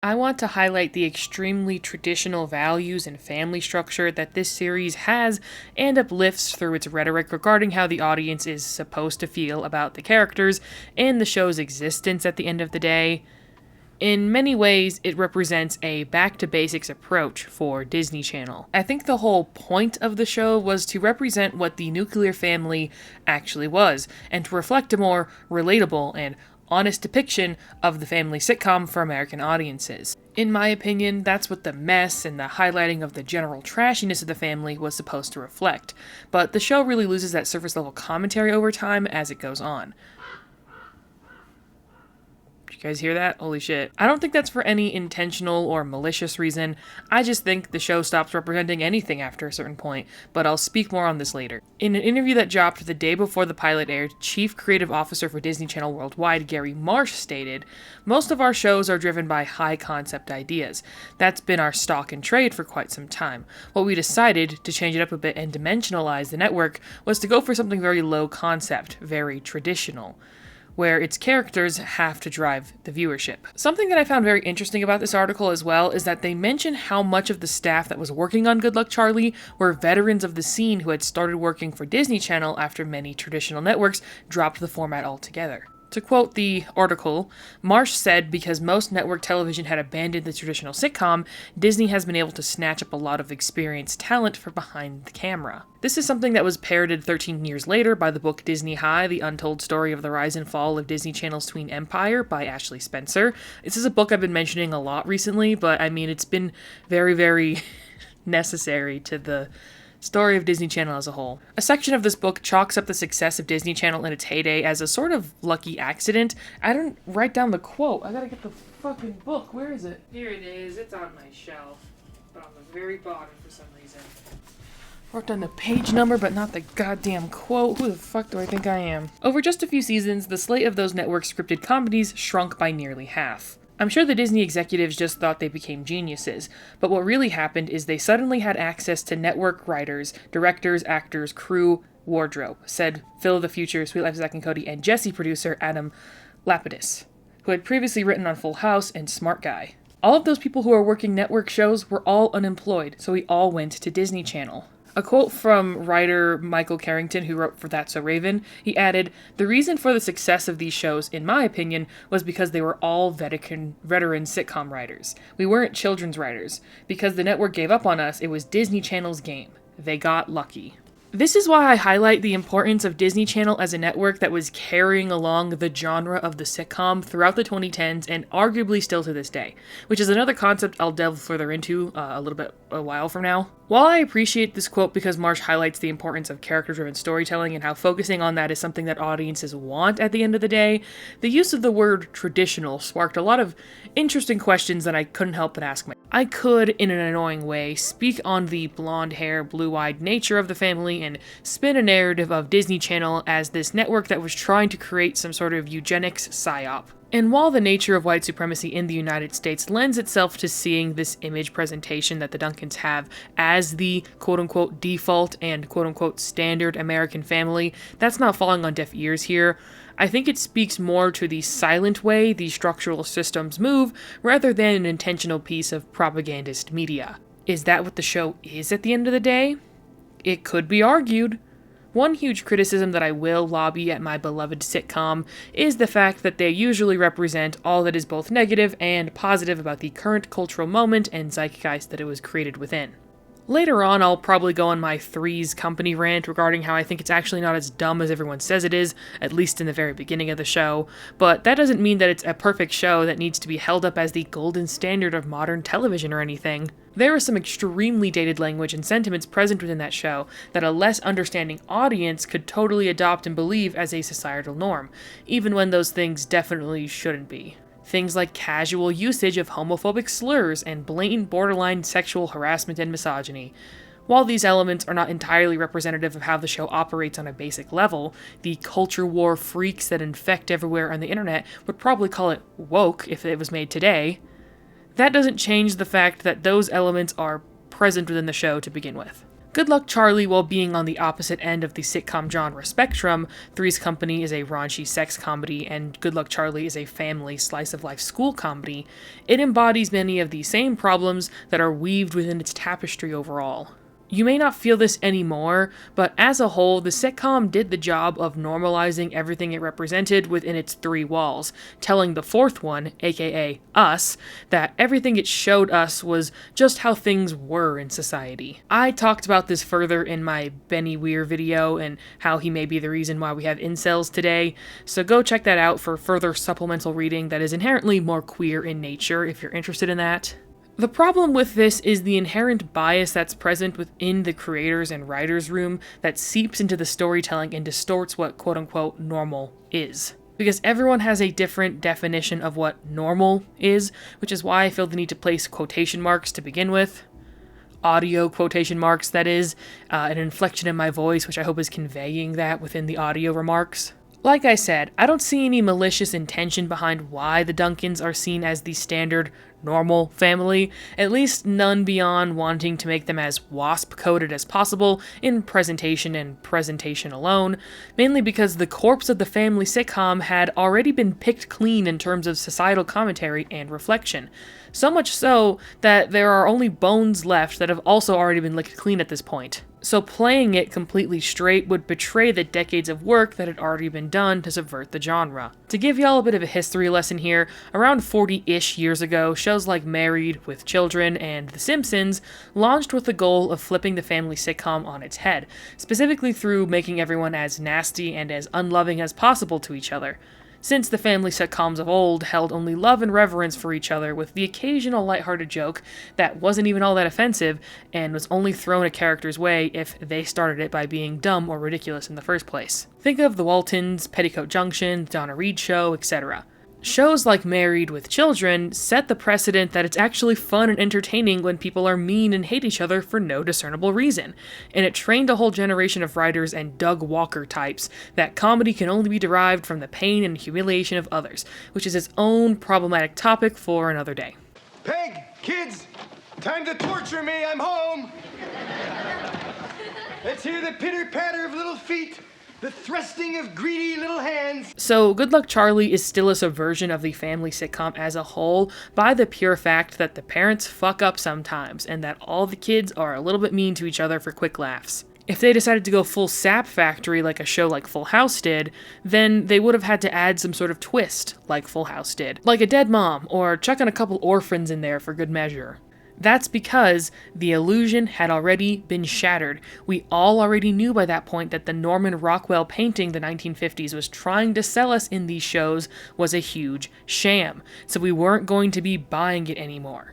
I want to highlight the extremely traditional values and family structure that this series has and uplifts through its rhetoric regarding how the audience is supposed to feel about the characters and the show's existence at the end of the day. In many ways, it represents a back-to-basics approach for Disney Channel. I think the whole point of the show was to represent what the nuclear family actually was, and to reflect a more relatable and honest depiction of the family sitcom for American audiences. In my opinion, that's what the mess and the highlighting of the general trashiness of the family was supposed to reflect, but the show really loses that surface-level commentary over time as it goes on. You guys hear that? Holy shit. I don't think that's for any intentional or malicious reason. I just think the show stops representing anything after a certain point, but I'll speak more on this later. In an interview that dropped the day before the pilot aired, Chief Creative Officer for Disney Channel Worldwide, Gary Marsh, stated, "Most of our shows are driven by high-concept ideas. That's been our stock and trade for quite some time. What we decided, to change it up a bit and dimensionalize the network, was to go for something very low-concept, very traditional, where its characters have to drive the viewership." Something that I found very interesting about this article as well is that they mention how much of the staff that was working on Good Luck Charlie were veterans of the scene who had started working for Disney Channel after many traditional networks dropped the format altogether. To quote the article, Marsh said because most network television had abandoned the traditional sitcom, Disney has been able to snatch up a lot of experienced talent for behind the camera. This is something that was parroted 13 years later by the book Disney High, The Untold Story of the Rise and Fall of Disney Channel's Tween Empire by Ashley Spencer. This is a book I've been mentioning a lot recently, but I mean, it's been very, very necessary to the story of Disney Channel as a whole. A section of this book chalks up the success of Disney Channel in its heyday as a sort of lucky accident. I didn't write down the quote. I gotta get the fucking book. Where is it? Here it is. It's on my shelf, but on the very bottom for some reason. Wrote down the page number, but not the goddamn quote. Who the fuck do I think I am? Over just a few seasons, the slate of those network scripted comedies shrunk by nearly half. I'm sure the Disney executives just thought they became geniuses, but what really happened is they suddenly had access to network writers, directors, actors, crew, wardrobe, said Phil of the Future, Sweet Life of Zack and Cody, and Jesse producer Adam Lapidus, who had previously written on Full House and Smart Guy. All of those people who are working network shows were all unemployed, so we all went to Disney Channel. A quote from writer Michael Carrington, who wrote for That's So Raven, he added, "The reason for the success of these shows, in my opinion, was because they were all veteran sitcom writers. We weren't children's writers. Because the network gave up on us, it was Disney Channel's game. They got lucky." This is why I highlight the importance of Disney Channel as a network that was carrying along the genre of the sitcom throughout the 2010s and arguably still to this day, which is another concept I'll delve further into a while from now. While I appreciate this quote because Marsh highlights the importance of character-driven storytelling and how focusing on that is something that audiences want at the end of the day, the use of the word traditional sparked a lot of interesting questions that I couldn't help but ask myself. I could, in an annoying way, speak on the blonde hair, blue-eyed nature of the family and spin a narrative of Disney Channel as this network that was trying to create some sort of eugenics psyop. And while the nature of white supremacy in the United States lends itself to seeing this image presentation that the Duncans have as the quote-unquote default and quote-unquote standard American family, that's not falling on deaf ears here. I think it speaks more to the silent way these structural systems move rather than an intentional piece of propagandist media. Is that what the show is at the end of the day? It could be argued. One huge criticism that I will lobby at my beloved sitcom is the fact that they usually represent all that is both negative and positive about the current cultural moment and zeitgeist that it was created within. Later on, I'll probably go on my Three's Company rant regarding how I think it's actually not as dumb as everyone says it is, at least in the very beginning of the show, but that doesn't mean that it's a perfect show that needs to be held up as the golden standard of modern television or anything. There is some extremely dated language and sentiments present within that show that a less understanding audience could totally adopt and believe as a societal norm, even when those things definitely shouldn't be. Things like casual usage of homophobic slurs and blatant borderline sexual harassment and misogyny. While these elements are not entirely representative of how the show operates on a basic level, the culture war freaks that infect everywhere on the internet would probably call it woke if it was made today. That doesn't change the fact that those elements are present within the show to begin with. Good Luck Charlie, while being on the opposite end of the sitcom genre spectrum, Three's Company is a raunchy sex comedy, and Good Luck Charlie is a family slice-of-life school comedy, it embodies many of the same problems that are weaved within its tapestry overall. You may not feel this anymore, but as a whole, the sitcom did the job of normalizing everything it represented within its three walls, telling the fourth one, aka us, that everything it showed us was just how things were in society. I talked about this further in my Benny Weir video and how he may be the reason why we have incels today, so go check that out for further supplemental reading that is inherently more queer in nature if you're interested in that. The problem with this is the inherent bias that's present within the creators and writers' room that seeps into the storytelling and distorts what quote-unquote normal is. Because everyone has a different definition of what normal is, which is why I feel the need to place quotation marks to begin with. Audio quotation marks, that is, an inflection in my voice, which I hope is conveying that within the audio remarks. Like I said, I don't see any malicious intention behind why the Duncans are seen as the standard, normal family, at least none beyond wanting to make them as WASP-coded as possible in presentation and presentation alone, mainly because the corpse of the family sitcom had already been picked clean in terms of societal commentary and reflection. So much so that there are only bones left that have also already been licked clean at this point. So playing it completely straight would betray the decades of work that had already been done to subvert the genre. To give y'all a bit of a history lesson here, around 40-ish years ago, shows like Married with Children and The Simpsons launched with the goal of flipping the family sitcom on its head, specifically through making everyone as nasty and as unloving as possible to each other. Since the family sitcoms of old held only love and reverence for each other with the occasional lighthearted joke that wasn't even all that offensive and was only thrown a character's way if they started it by being dumb or ridiculous in the first place. Think of The Waltons, Petticoat Junction, The Donna Reed Show, etc. Shows like Married with Children set the precedent that it's actually fun and entertaining when people are mean and hate each other for no discernible reason, and it trained a whole generation of writers and Doug Walker types that comedy can only be derived from the pain and humiliation of others, which is its own problematic topic for another day. Peg, kids, time to torture me, I'm home! Let's hear the pitter-patter of little feet. The thrusting of greedy little hands. So, Good Luck Charlie is still a subversion of the family sitcom as a whole by the pure fact that the parents fuck up sometimes and that all the kids are a little bit mean to each other for quick laughs. If they decided to go full sap factory like a show like Full House did, then they would have had to add some sort of twist like Full House did, like a dead mom or chucking a couple orphans in there for good measure. That's because the illusion had already been shattered. We all already knew by that point that the Norman Rockwell painting the 1950s was trying to sell us in these shows was a huge sham, so we weren't going to be buying it anymore.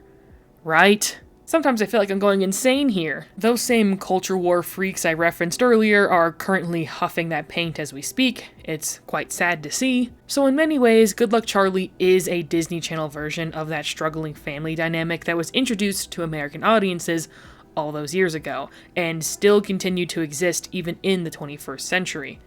Right? Sometimes I feel like I'm going insane here. Those same culture war freaks I referenced earlier are currently huffing that paint as we speak. It's quite sad to see. So in many ways, Good Luck Charlie is a Disney Channel version of that struggling family dynamic that was introduced to American audiences all those years ago, and still continue to exist even in the 21st century.